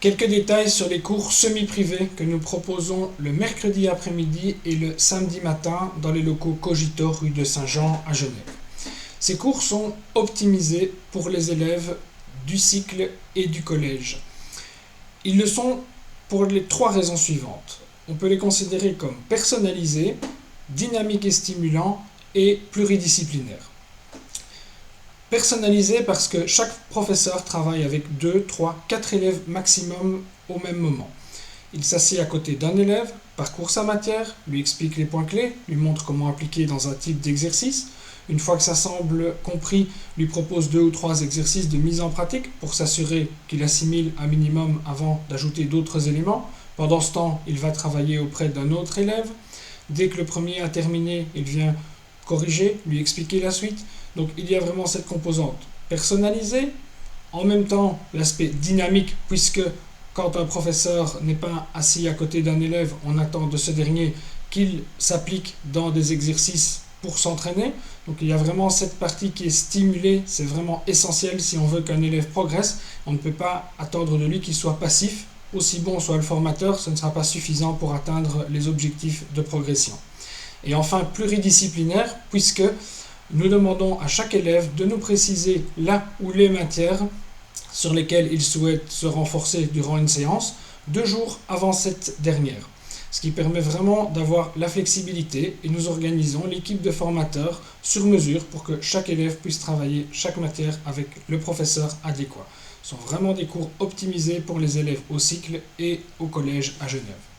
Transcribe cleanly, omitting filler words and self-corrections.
Quelques détails sur les cours semi-privés que nous proposons le mercredi après-midi et le samedi matin dans les locaux Cogito rue de Saint-Jean à Genève. Ces cours sont optimisés pour les élèves du cycle et du collège. Ils le sont pour les trois raisons suivantes. On peut les considérer comme personnalisés, dynamiques et stimulants et pluridisciplinaires. Personnalisé parce que chaque professeur travaille avec 2, 3, 4 élèves maximum au même moment. Il s'assied à côté d'un élève, parcourt sa matière, lui explique les points clés, lui montre comment appliquer dans un type d'exercice. Une fois que ça semble compris, lui propose 2 ou 3 exercices de mise en pratique pour s'assurer qu'il assimile un minimum avant d'ajouter d'autres éléments. Pendant ce temps, il va travailler auprès d'un autre élève. Dès que le premier a terminé, il vient corriger, lui expliquer la suite. Donc il y a vraiment cette composante personnalisée, en même temps l'aspect dynamique, puisque quand un professeur n'est pas assis à côté d'un élève, on attend de ce dernier qu'il s'applique dans des exercices pour s'entraîner. Donc il y a vraiment cette partie qui est stimulée, c'est vraiment essentiel si on veut qu'un élève progresse. On ne peut pas attendre de lui qu'il soit passif, aussi bon soit le formateur, ce ne sera pas suffisant pour atteindre les objectifs de progression. Et enfin pluridisciplinaire, puisque nous demandons à chaque élève de nous préciser là ou les matières sur lesquelles il souhaite se renforcer durant une séance, 2 jours avant cette dernière. Ce qui permet vraiment d'avoir la flexibilité et nous organisons l'équipe de formateurs sur mesure pour que chaque élève puisse travailler chaque matière avec le professeur adéquat. Ce sont vraiment des cours optimisés pour les élèves au cycle et au collège à Genève.